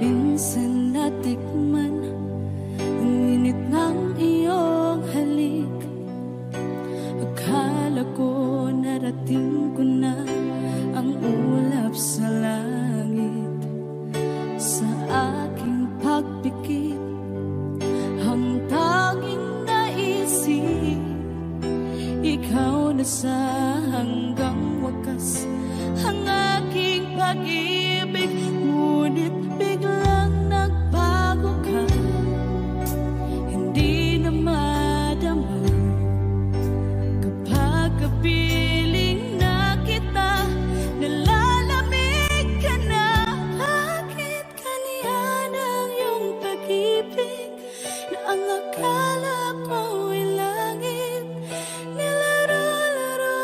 minsan natikman ang init ng iyong halik. Akala ko narating ko na ang ulap sa langit. Sa aking pagpikit, ang tanging naisip, ikaw na sa hanggang wakas ang aking pag-ibig. Ngunit biglang nagbago ka, hindi na madama kapag kapiling na kita. Nalalamig ka na, bakit kaniyan ang iyong pag-ibig na ang akala ko'y langit? Nilaro-laro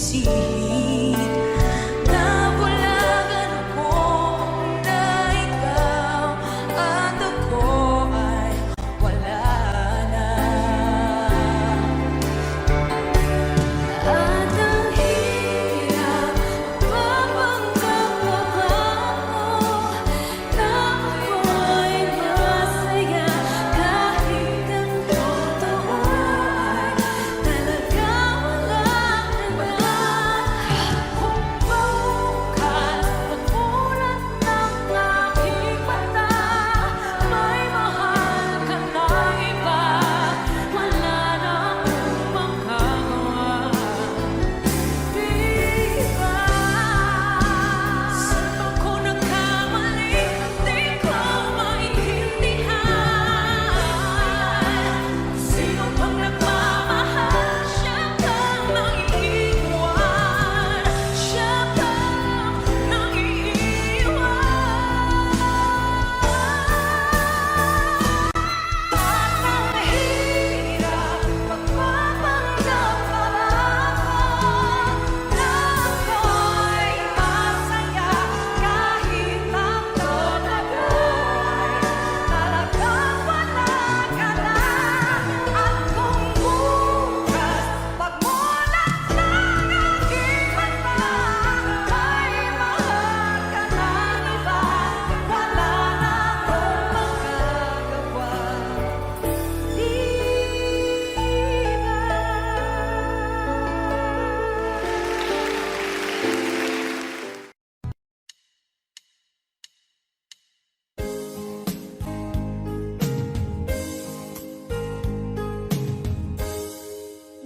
sisihit. Nabulagan ako na ikaw at ako ay wala na. At ang hirap mapanggap pa mo na ako'y masaya kahit ang totoo ay talaga wala ka na. Kung bukas pagmulat ng aking mata may mahal ka na iba, wala na akong magagawa. Di ba? Saan ba ko nagkamali? Di ko maintindihan. Sino bang nagmamahal? Siya bang naiiwan? Siya bang naiiwan? At ang hirap magpapanggap pa na ako'y masaya kahit ang totoo ay talagang wala ka na. At kung bukas pagmulat ng aking mata may mahal ka ng iba, wala na akong magagawa. Di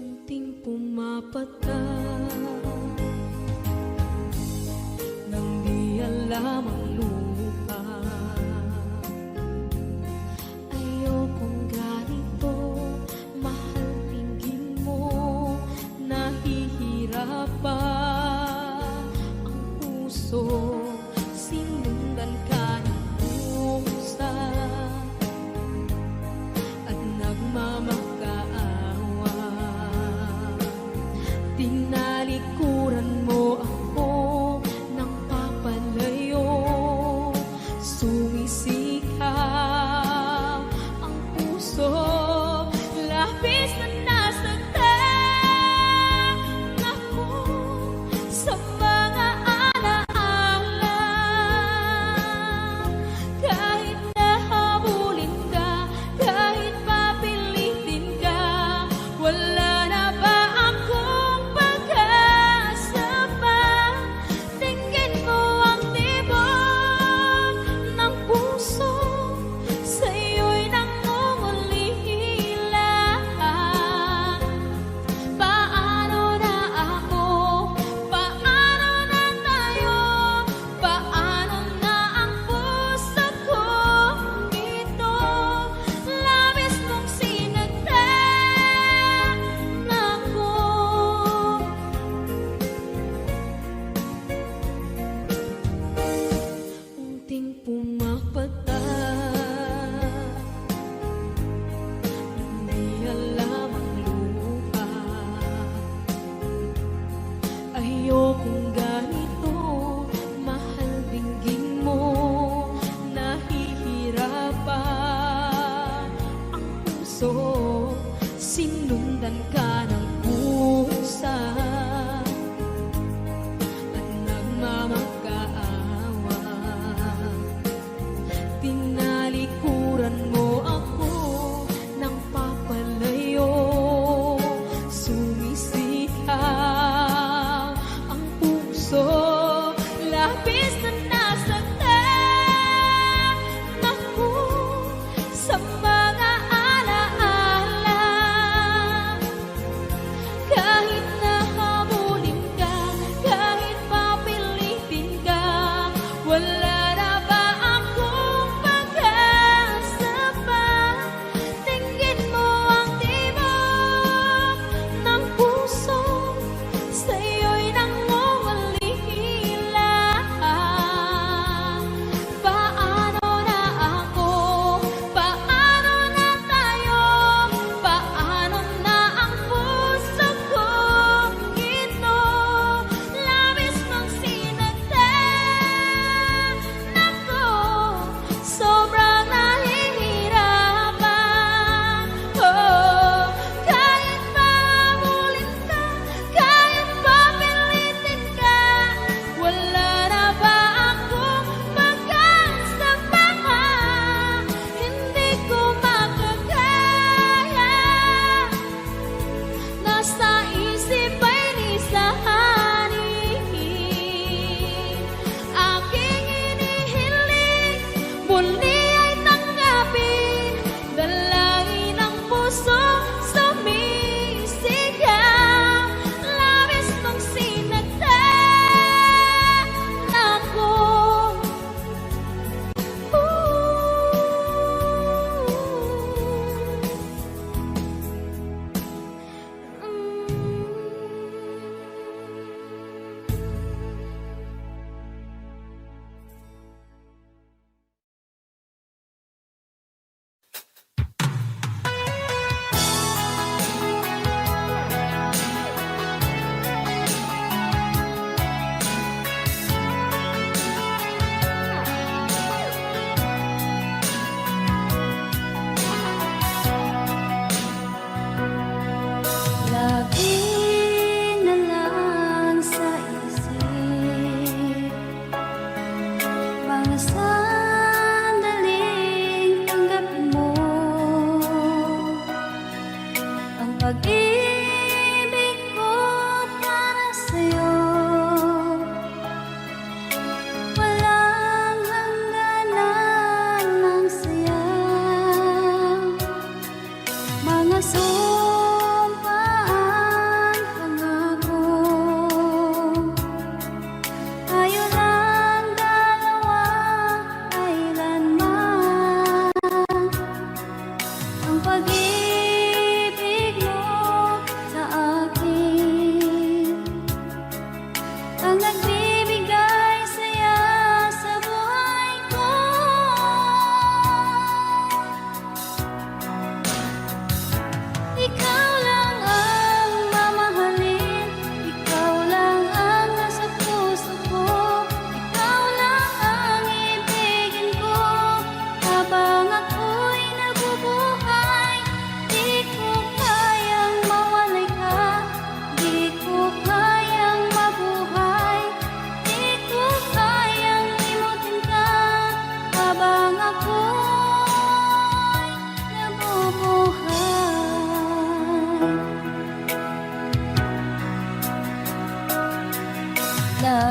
unting pumapata nang di alam ang lupa. Ayokong ganito, mahal tingin mo, nahihirapan ang puso, sinundan ka ng pusa at nagmamakaawa. Tinalikuran mo ako ng papalayo, sumisigaw ang puso, labis na nasaktan ako sa mga alaala. Kahit nahabulin ka, kahit papilitin ka, wala na ba akong pag-asa pa? Tingin mo ang tibok ng puso, sa'yo'y nangungulila. Paano na ako? Paano na tayo? Paano na ang puso kong ito? Labis mong sinaktan ako. Unting pumapata hindi alam ang lupa. Ayokong ganito, mahal dinggin mo, nahihirapan ang puso, sinundan ka ng pusa at nagmamakaawa. Tinalikuran mo ako ng papalayo, sumisigaw ang puso, labis na nasaktan ako sa mga alaala. Kahit nahabulin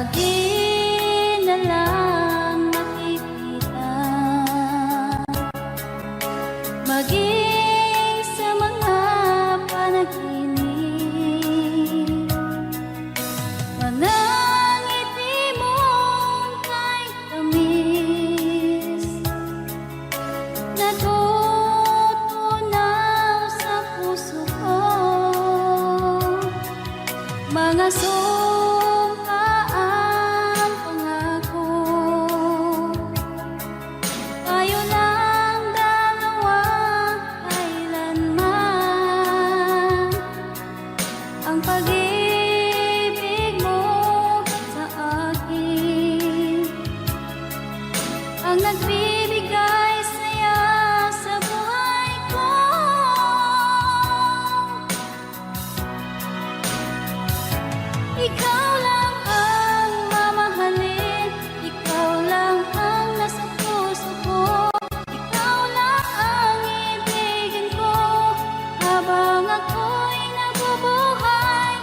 lagi na lang makikita, maging sa mga panaginip. Mga ngiti mong kay tamis, natutunaw sa puso ko. Mga sumpaang pangako, tayo lang dalawa kailanman. Ang pag-ibig mo sa akin ang nagbibigay saya sa buhay ko. Ikaw lang ang mamahalin, ikaw lang ang nasa puso ko, ikaw lang ang ibigin ko habang ako'y nabubuhay.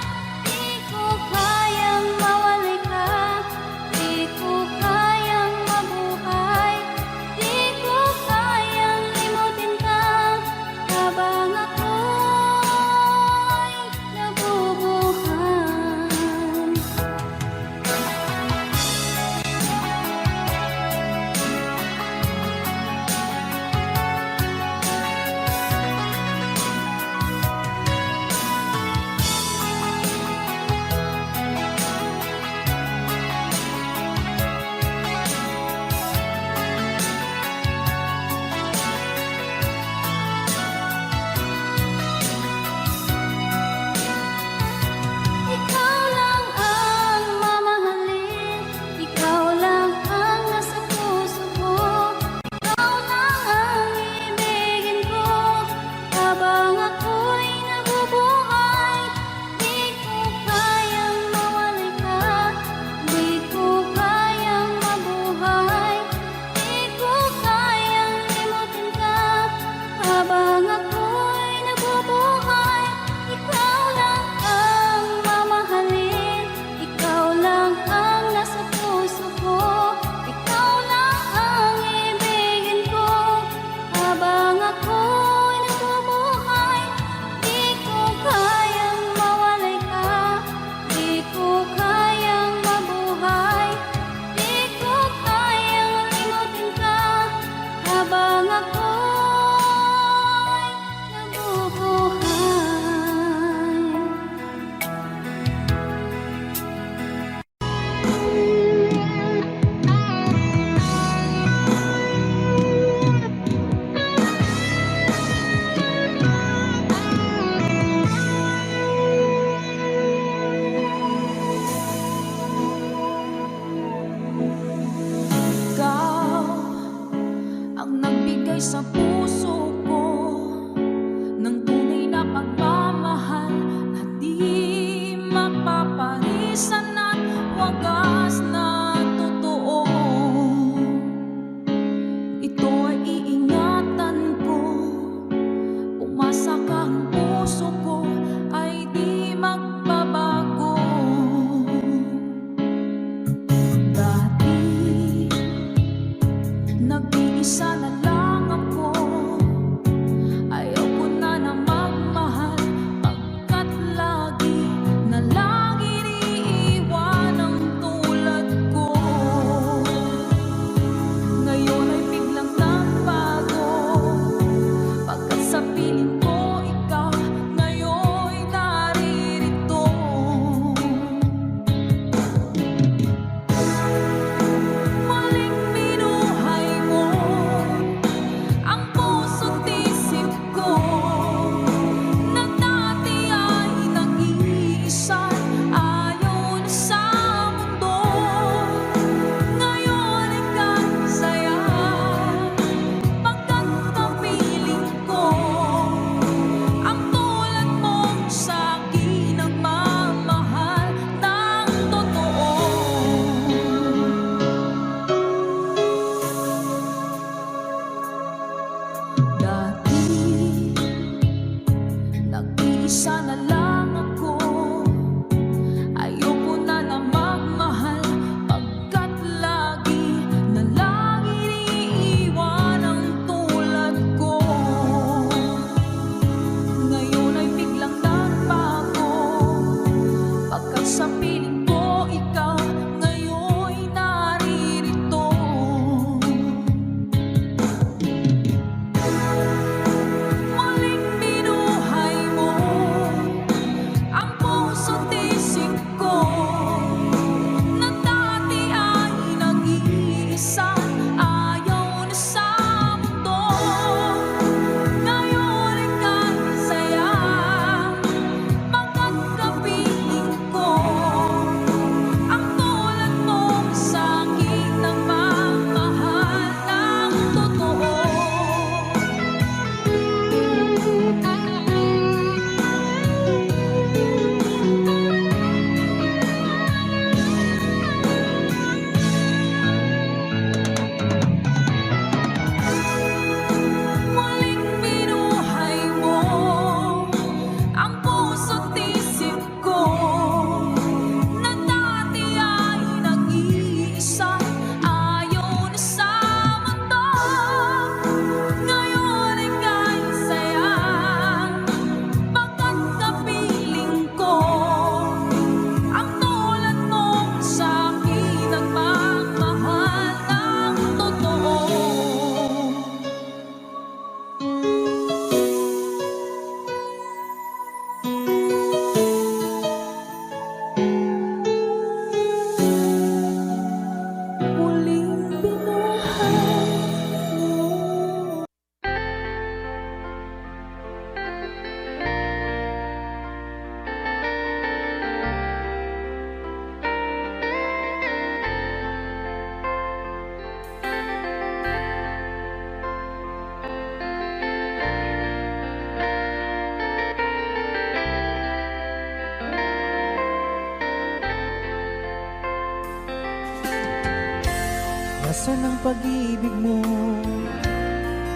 Katapusan ng pag-ibig mo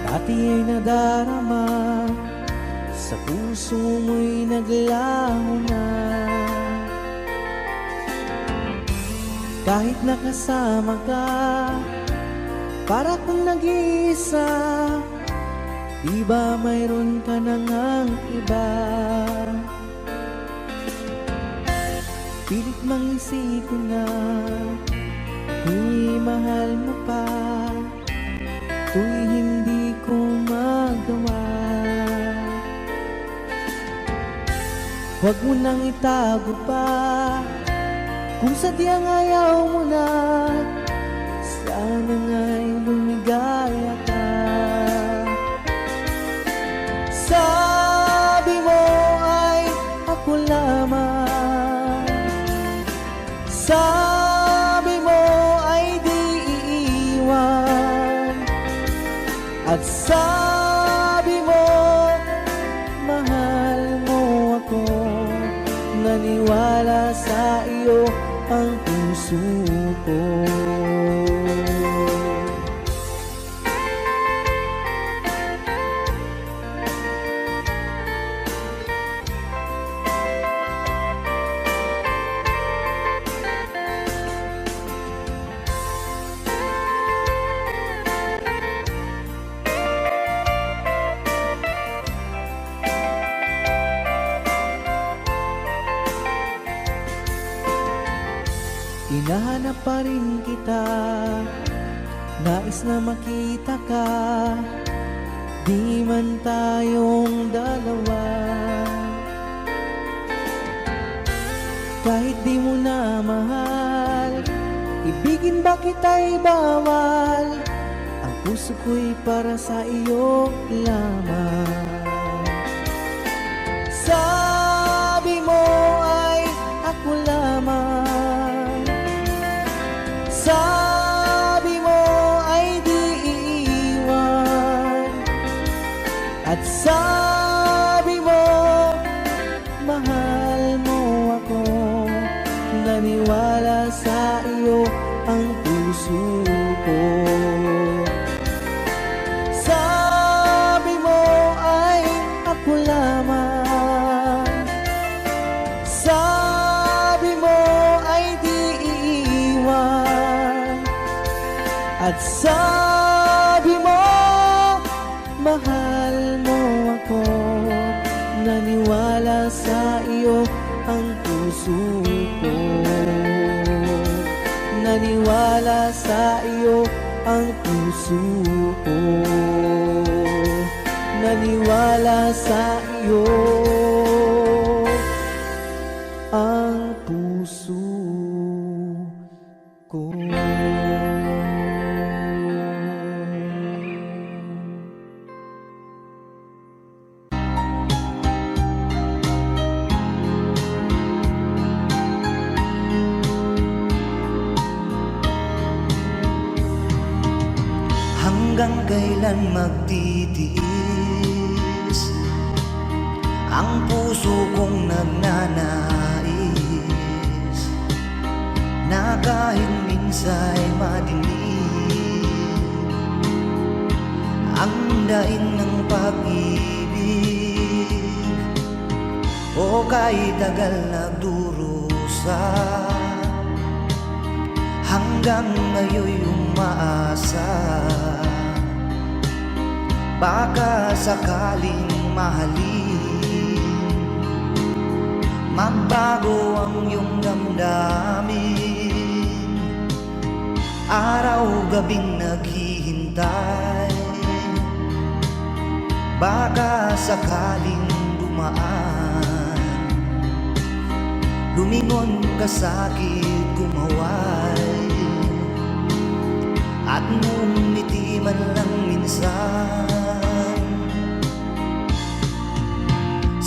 dati ay nadarama, sa puso mo'y naglaho na. Kahit nakasama ka, para kung nag-iisa, di ba mayroon ka na ngang iba? Pilit mang isipin na di mahal mo pa, to'y hindi ko magawa. Huwag mo nang itago pa, kung sadyang ayaw mo na, sana nga'y lumigaya ka. Sabi mo ay ako lamang, sabi mo ay di iiwan, at sabi mo mahal mo ako. Naniwala sa iyo ang puso ko. Hinahanap pa rin kita, nais na makita ka, di man tayong dalawa. Kahit di mo na mahal, ibigin ba kita'y bawal, ang puso ko'y para sa iyo lamang. Sabi mo ay ako lamang, sabi mo ay di iiwan, at sabi mo mahal mo ako. Naniwala sa iyo ang puso ko. Sabi mo ay ako lamang, sabi mo ay di iiwan, at sabi mo mahal mo ako. Naniwala sa iyo ang puso ko. Naniwala sa iyo ang puso ko. Naniwala sa iyo ang puso ko. Hanggang kailan magtitiis ang puso kong nagnanais, na kahit minsa'y madinig ang daing ng pag-ibig, o kahit tagal nagdurusa, hanggang ngayon'y umaasa, baka sakaling mahalin, magbago ang iyong damdamin. Araw-gabing naghihintay, baka sakaling dumaan, lumingon ka sa'kin, kumaway, at ngumiti man lang minsan.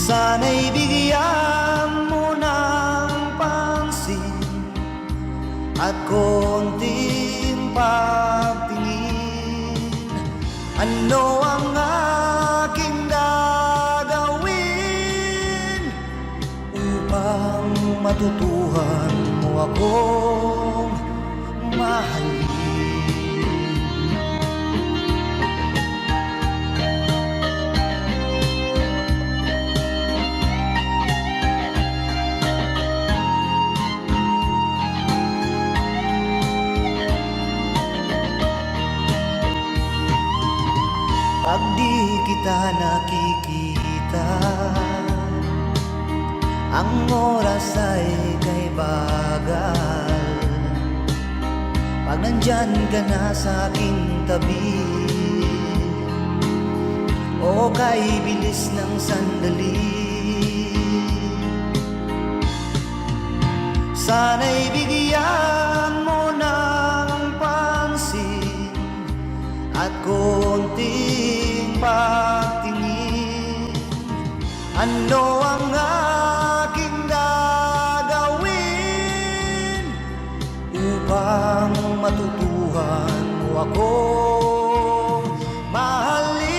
Sana'y bigyan mo ng pansin at konting pagtingin. Ano ang aking gagawin upang matutuhan mo akong mahalin? kita nakikita. Ang oras ay kay bagal pag nandyan ka na sa aking tabi, o kay bilis ng sandali. Sana'y bigyan mo ng pansin at konting pagtingin. Ano ang aking gagawin upang matutuhan mo ako mahalin?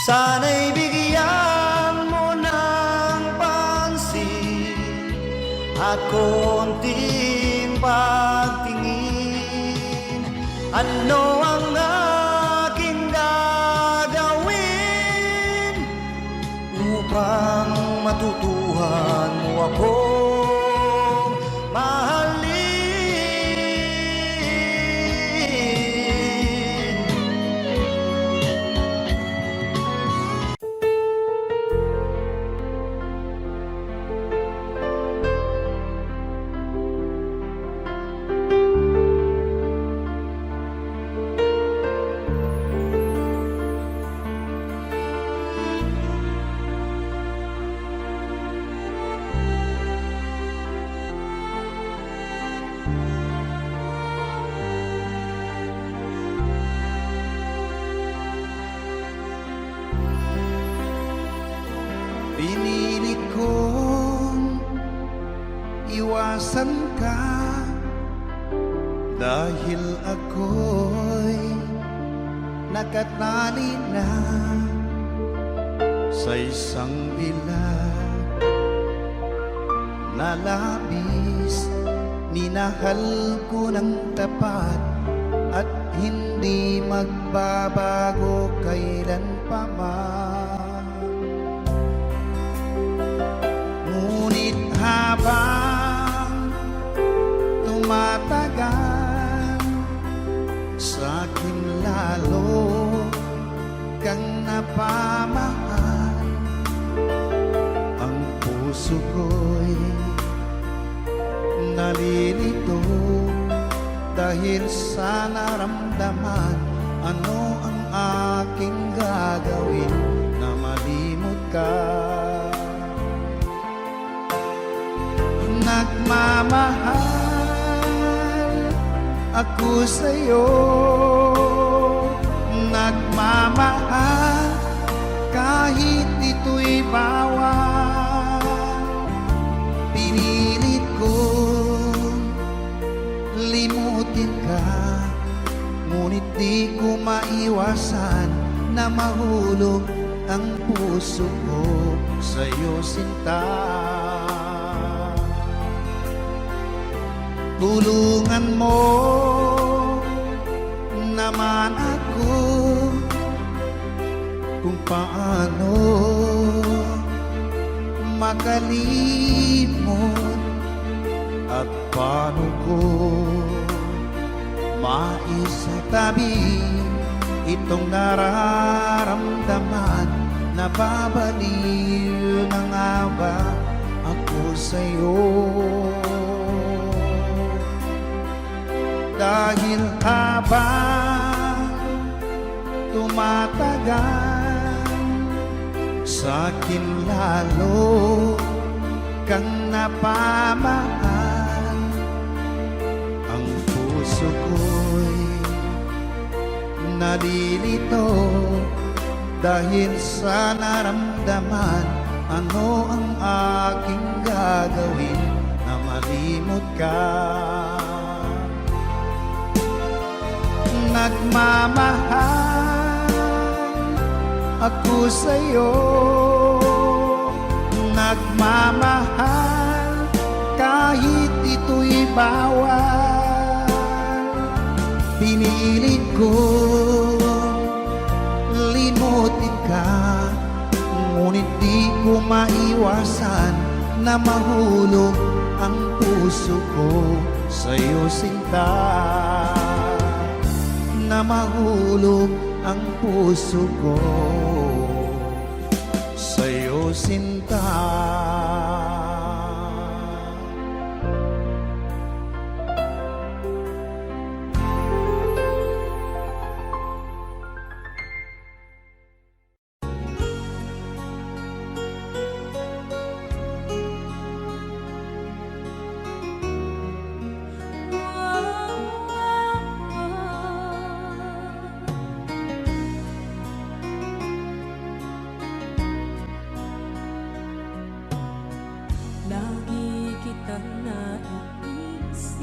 Sana'y bigyan mo ng pansin at konting pagtingin. Ano ang aking gagawin upang matutuhan mo ako mahalin? Pinilit kong iwasan ka dahil ako'y nakatali na sa isang dilag na labis. Minahal ko ng tapat at hindi magbabago kailan pa man. Ngunit habang tumatagal, sa'kin lalo kang napamahal. Ang puso ko'y nalilito dahil sa naramdaman. Ano ang aking gagawin na malimot ka? Nagmamahal ako sa'yo, nagmamahal kahit ito'y bawal. Pinilit kong limutin ka, ngunit di ko maiwasan na mahulog ang puso ko sa'yo, sinta. Tulungan mo naman ako kung paano makalimot at paano ko maisatabi itong nararamdaman. Nababaliw na nga ba ako sa'yo? Dahil habang tumatagal, sa'kin lalo kang napamahal. Ang puso ko'y nalilito dahil sa naramdaman. Ano ang aking gagawin na malimot ka? Nagmamahal ako sa'yo, nagmamahal kahit ito'y bawal. Pinilit ko limutin ka, ko maiwasan na mahulog ang puso ko sa'yo, sinta. Na mahulog ang puso ko sa'yo, sinta. Lagi kitang naiisip,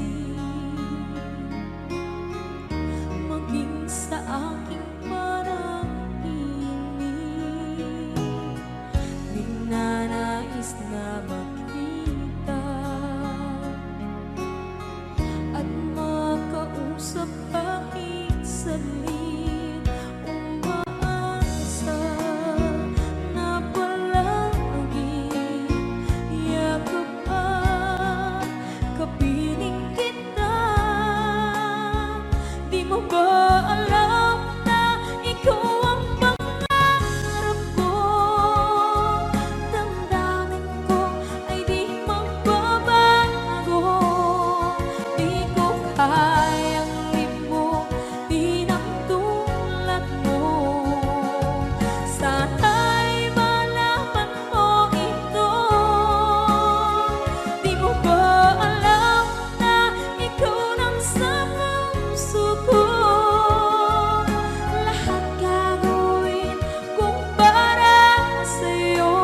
maging sa aking parang inig. Di na nais na makita at makausap kahit saglit. Umaasa na palagi yakap at kapiling kita. Di mo ba alam na ikaw ang pangarap ko? Damdamin ko ay di magbabago. Di ko kayang limutin ang tulad mo. Sana'y malaman mo ito. Di mo ba alam na ikaw nang sa puso ko? Lahat gagawin kung para sa'yo.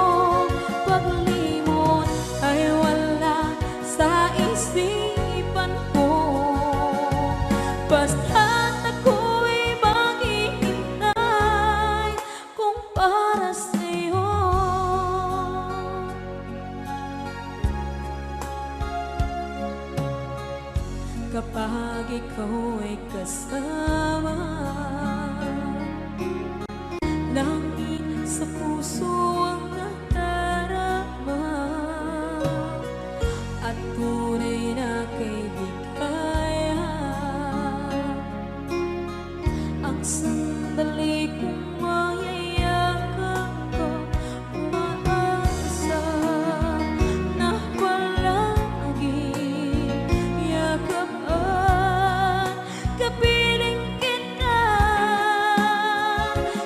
Paglimot ay wala sa isipan ko. Basta't ako'y maghihintay kung para sa'yo. Kapag ikaw ay kasama, langit sa puso ang nadarama at tunay na kaibigan. Ang sandali kong mayayakap ko, umaasa na palagi yakap at kapiling kita.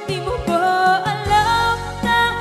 Di mo ba alam na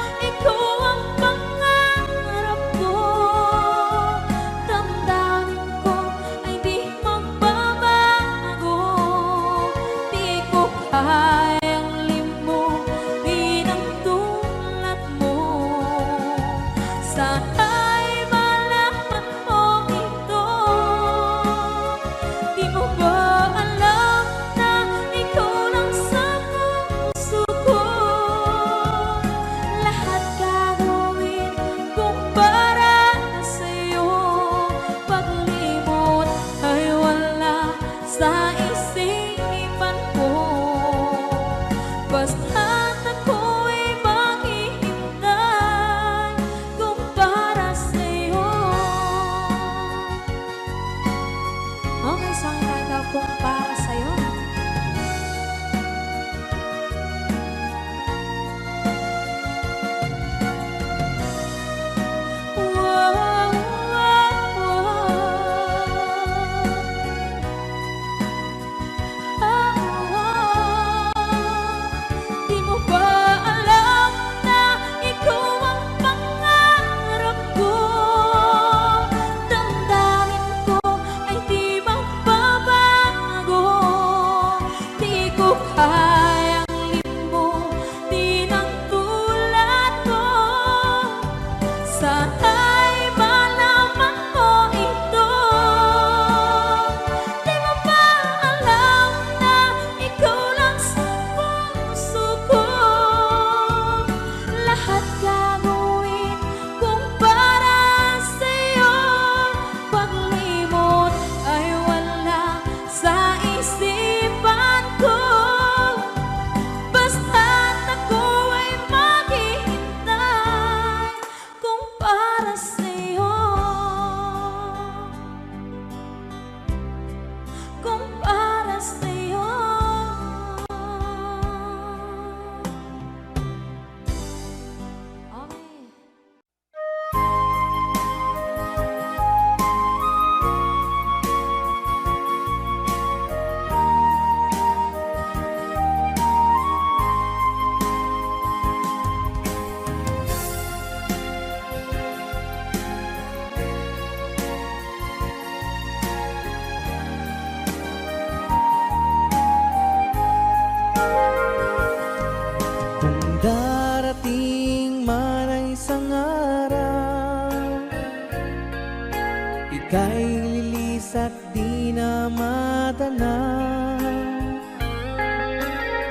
Ika'y lilis at di na matanaw.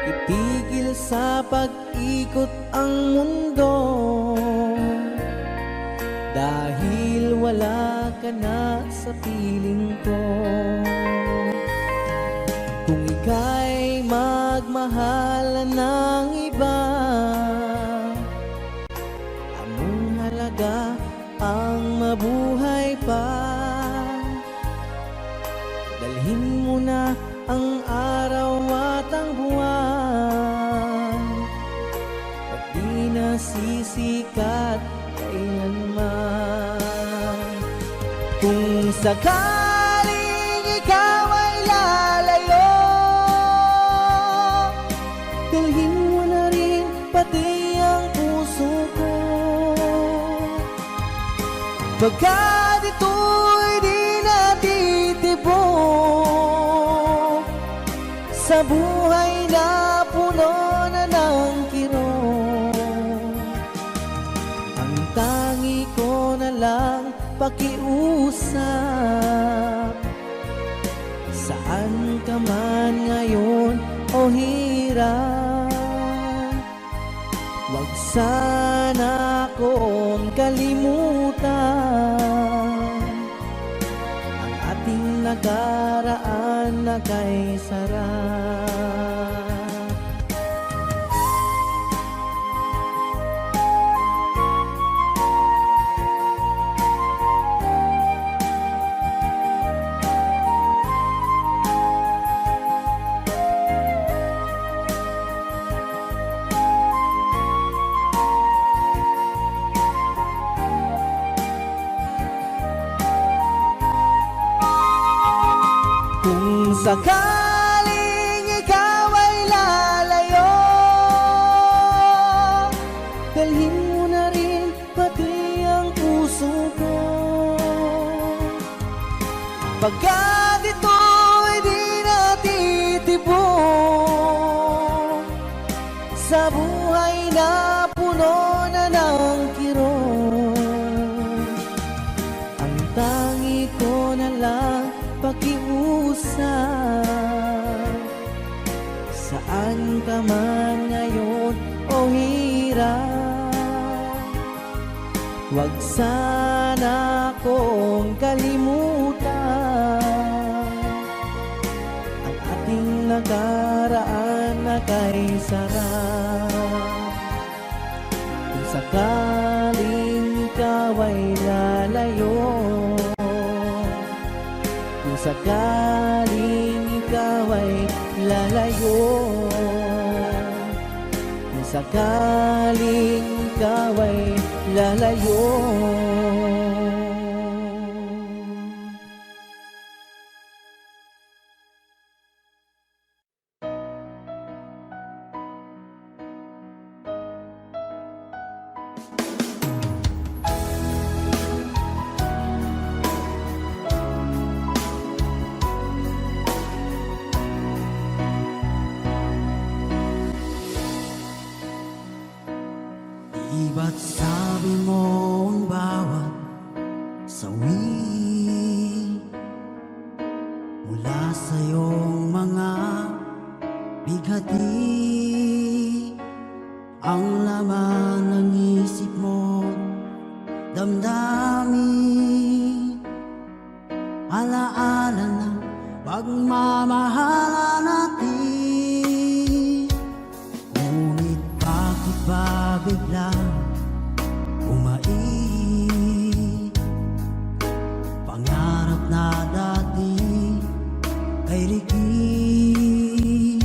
Itigil sa pag-ikot ang mundo, dahil wala ka na sa piling ko. Kung ika'y magmahal ng iba, anong halaga ang mabuhay pa? Dalhin mo na ang araw at ang buwan, at di na sisikat kailanman. Kung sakaling ikaw ay lalayo, dalhin mo na rin pati ang puso ko. Pagkat ito'y di natitibok sa buhay na puno na ng kirot. Ang tangi ko na lang pakiusap, saan ka man ngayon o hirap. Huwag sana akong kalimutan ang ating nakaraan na kay sarap. Kung sakaling ikaw ay lalayo, dalhin mo na rin pati ang puso ko. Pagkat ito'y di natitibok sa buhay na puno na ng kirot. Ang tangi ko na lang pakiusap, saan ka man ngayon o hirap. Huwag sana akong kalimutan ang ating nakaraan na kay sarap. Kung sakaling ikaw ay lalayo, kung sakaling ikaw ay lalayo, kung sakaling ikaw ay lalayo. Di ba't sabi mo ang bawat sawi mula sa iyong mga bighati, ang laman ng isip mo, damdamin, alaala ng pagmamahala natin. Ngunit bakit ba biglang umait? Pangarap na dati ay ligid,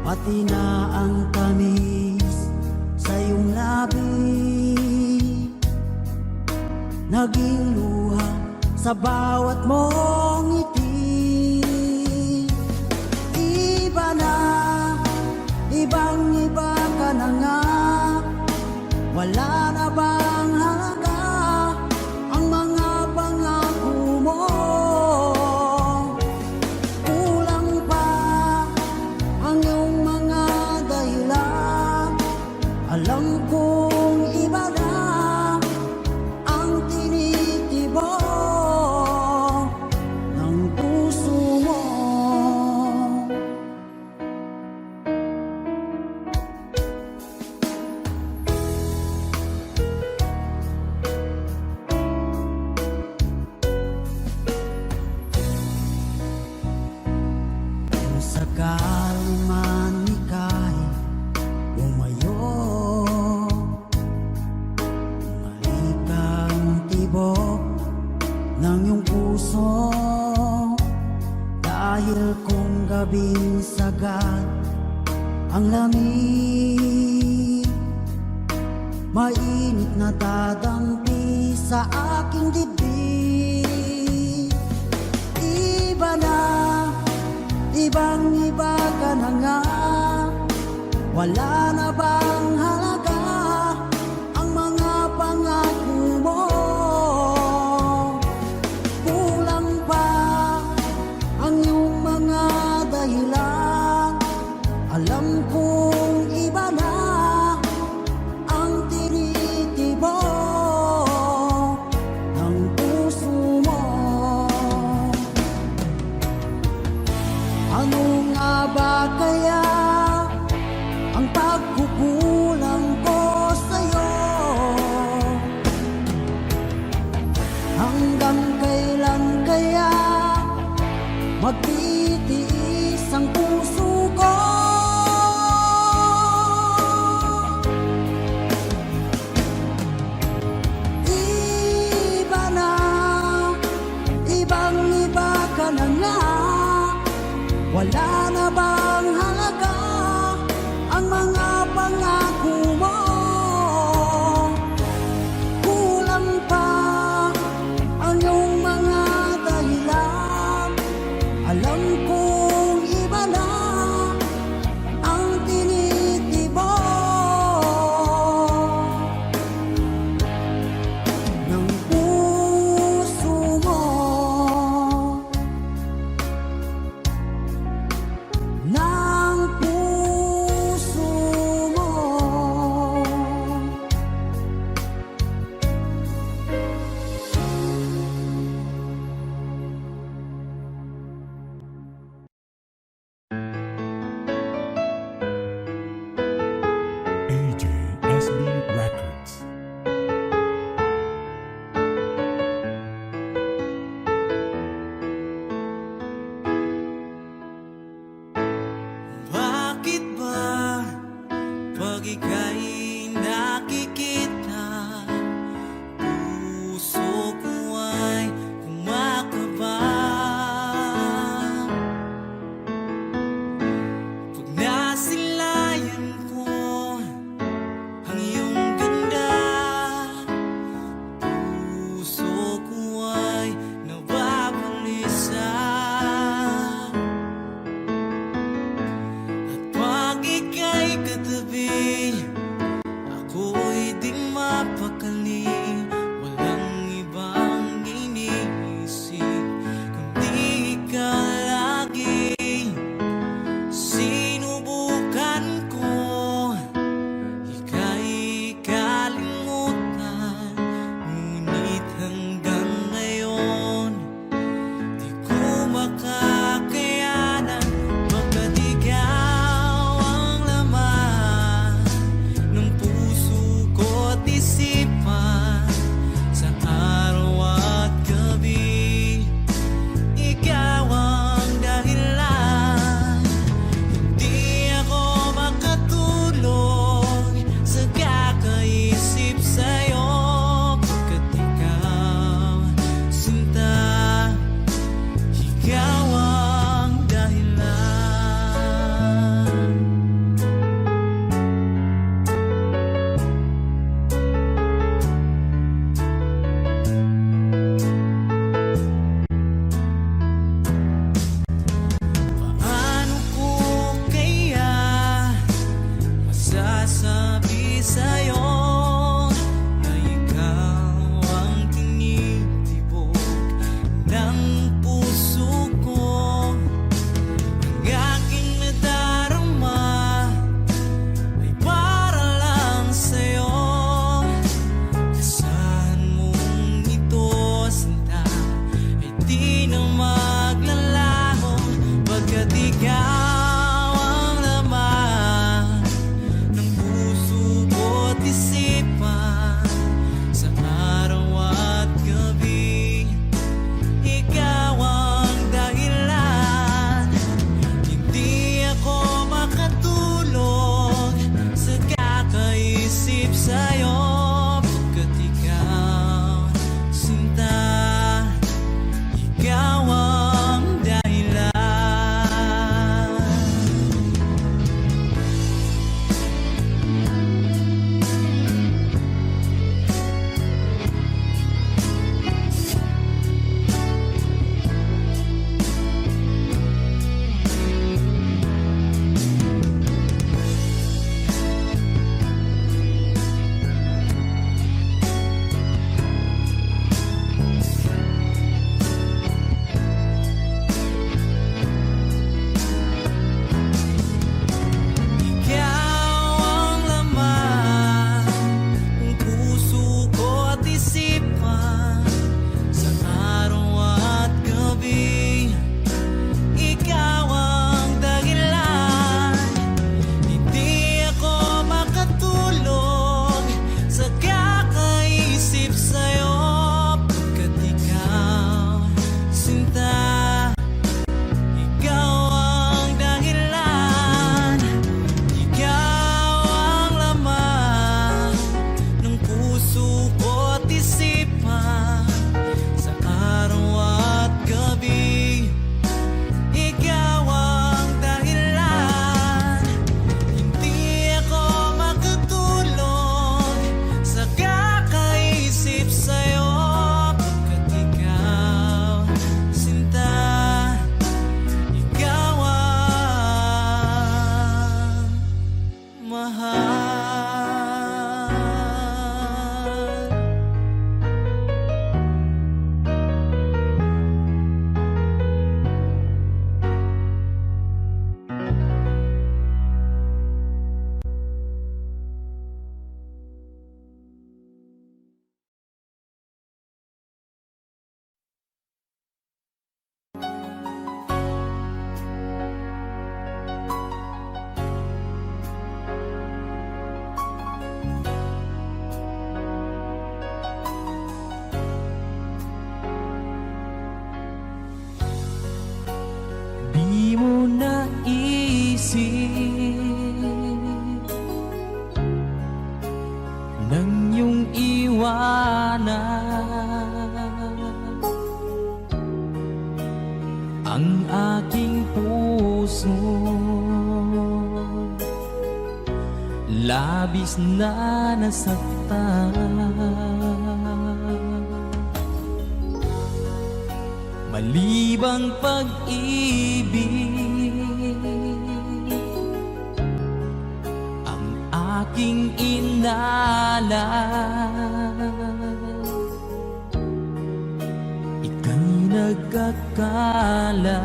pati na ang tamis sa iyong labi, naging luha sa bawat mong ngiti. Iba na, ibang-iba ka na nga, wala na bang halaga ang mga pangako mo? Kulang pa ang iyong mga dahilan, alam kong iba na ang tinitibok. puso. Dahil kung gabing sagad ang lamig, mainit na dadampi sa aking dibdib. Iba na, ibang iba ka na nga. Wala na bang halaga ang mga pangako mo? Kulang pa ang iyong mga dahilan. Alam kong iba na ang tinitibok ng puso mo. Ano nga ba kaya ang pagkukulang ko sa'yo? Hanggang kailan kaya magtitiis ang puso ko? Iba na, ibang iba ka na nga. Wala na bang halaga ang mga pangako mo? Kulang pa ang iyong mga dahilan. Alam kong iba na ang tinitibok ng puso mo. Ng puso mo. ko naisip nang iyong iwanan ang aking puso, labis na nasaktan. Malibang pag-ibig ang aking inalay, ika'y nagkakala.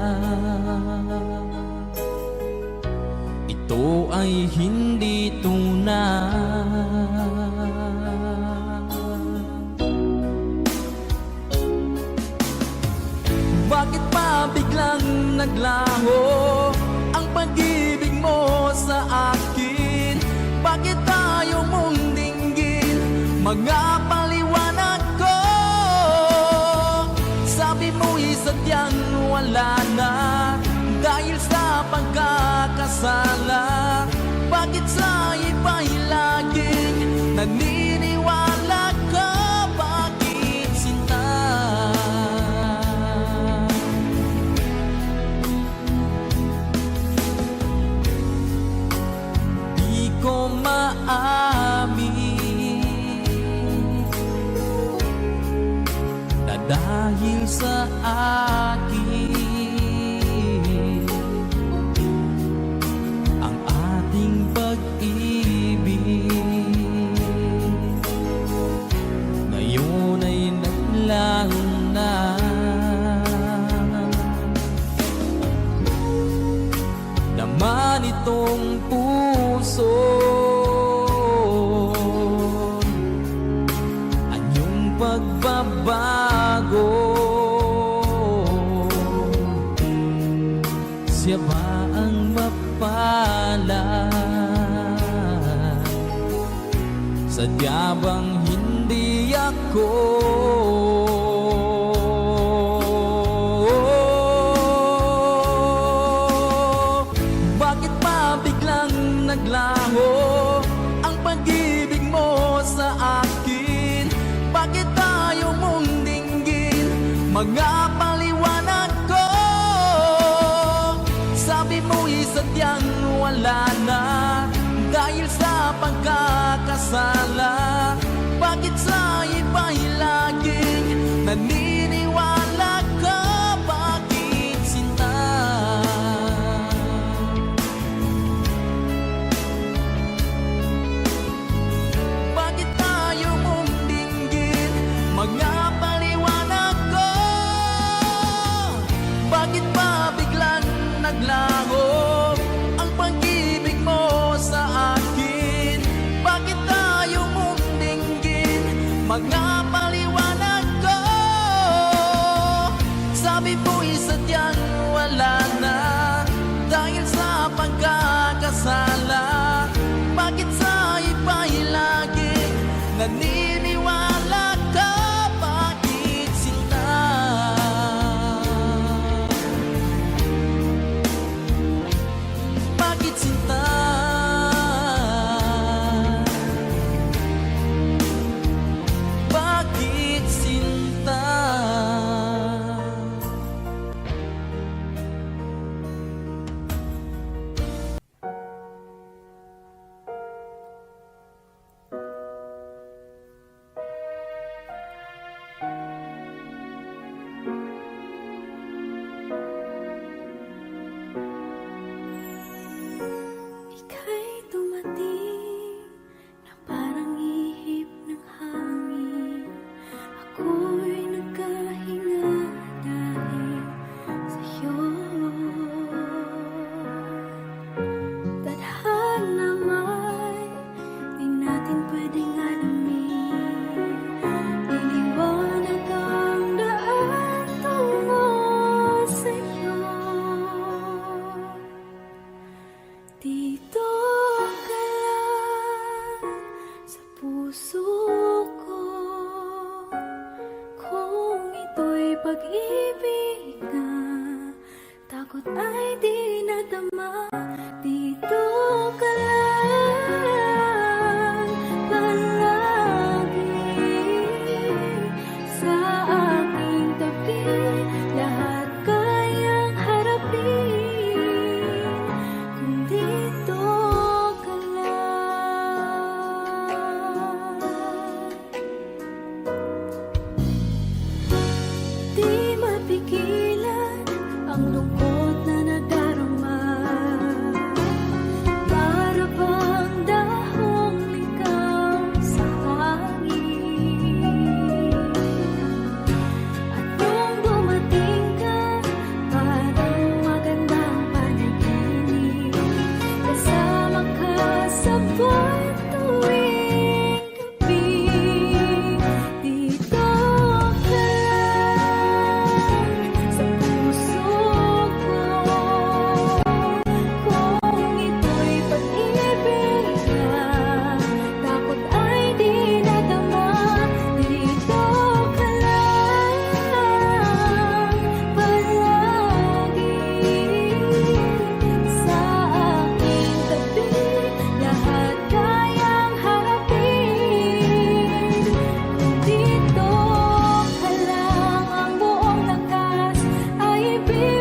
Ito ay hindi tunay. Bakit pa biglang naglaho ang pag-ibig mo sa akin? Bakit tayo mong dinggin mga paliwanag ko? Sabi mo'y sadyang wala na dahil sa pagkakasala. Bakit sa iba'y laging naniniwala ka? Bakit sinta? Di ko maamin na dahil sa akin ang ating pag-ibig ngayon ay naglaho na. Naman itong puso anyong pagbabago, siya ba ang mapalad? Sadya bang hindi ako? Bakit pa biglang naglaho ang pag-ibig mo sa akin? Bakit tayo mong dinggin mga paliwanag ko? Sabi mo'y sadyang wala na dahil sa pagkakasala. Bakit sa iba'y laging naniniwala ka? Bakit sinta? Bakit tayo mong dinggin mga paliwanag ko? Bakit pa biglang naglaho ang pag-ibig mo sa akin? Bakit tayo mong dinggin mga paliwanag ko? Sabi mo'y sadyang wala na dahil sa pagkakasala. Bakit sa iba'y laging naniniwala ka? Bakit sinta? Bakit sinta? Bakit sinta?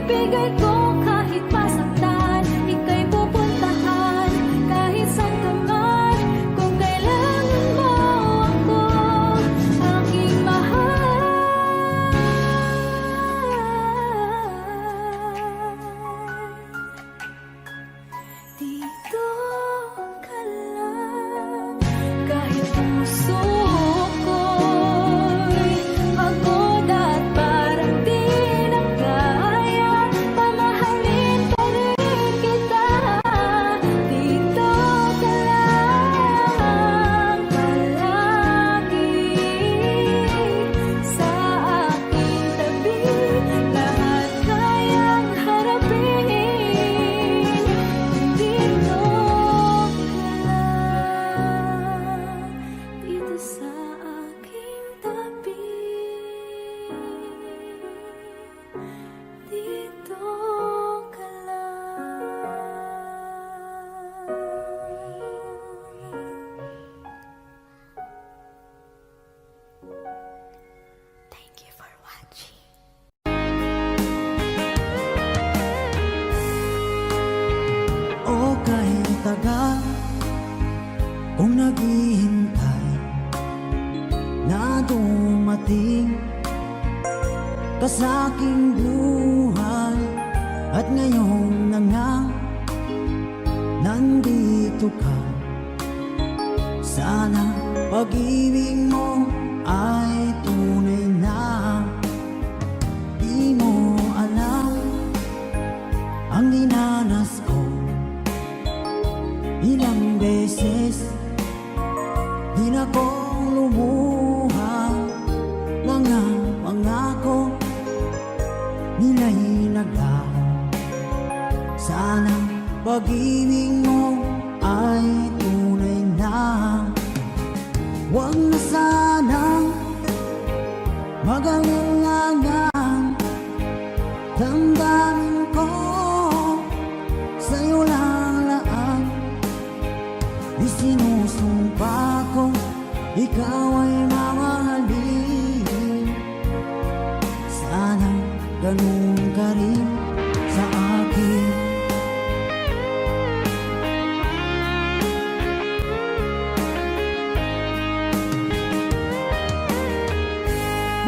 ibibigay ko kahit masaktan. Ika'y pupuntahan kahit saan ka man. Kung kailangan mo ako, aking mahal. Dito ka lang, kahit puso ko'y pagod at parang di na kaya. Mamahalin pa rin kita. Dito ka lang, palagi sa aking tabi. Lahat kayang harapin. Dito ka lang, dito sa aking tabi. Dito ka lang. Thank you for watching. O kahit tagal kung naghihintay na dumating ka sa aking buhay, at ngayon na nga nandito ka. Sana pag-ibig mo ay tunay na. Di mo alam ang dinanas ko. Ilang beses di na kong lumuha. Mga pangako nila'y naglaho. Sana pag-ibig mo ay tunay na. Huwag na sanang mag-alinlangan. Damdamin ko sa'yo lalaan. Isinusumpa ko ikaw ay mamahalin. Sana ganun ka rin sa akin.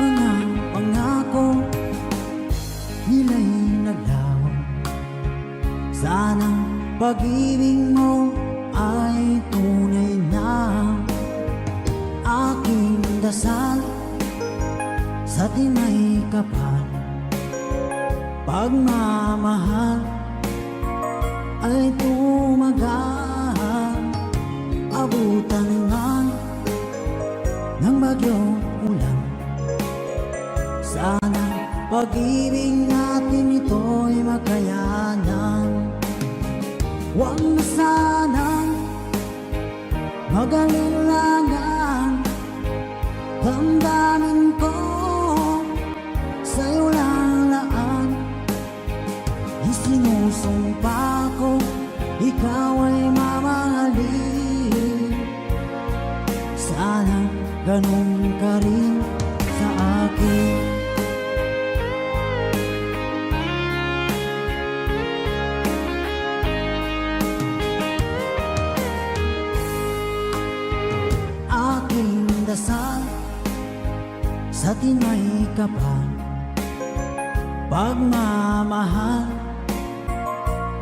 Mga pangako nila'y naglaho. Sana pag-ibig mo ay tunay na. Aking dasal sa tinay kapal, pagmamahal ay tumagal. Abutan man ng bagyong ulan. Sana pag-ibig natin ito'y makayanan. Huwag na sanang mag-alinlangan. Damdamin ko sa'yo lalaan. Isinusumpa ko ikaw ay mamahalin. Sana ganun ka rin sa akin. Aking dasal sa tinay kapal, pagmamahal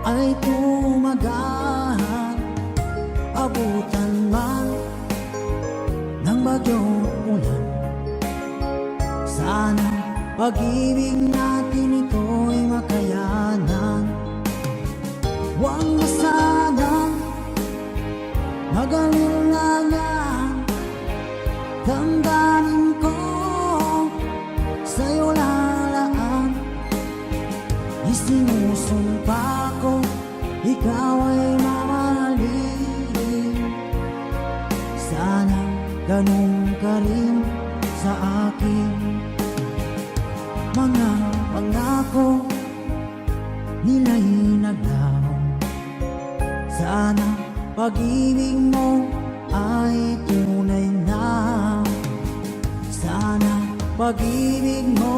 ay tumagal. Abutan man ng bagyong ulan. Sana pag-ibig natin ito'y makayanan. Huwag na sanang mag-alinlangan. Damdamin ko sa'yo lalaan. Isinusumpa ko ikaw ay mamahalin. Sana ganun ka rin sa akin. Mga pangako nila'y naglaho. Sana pag-ibig mo ay tunay na. Sana pag-ibig mo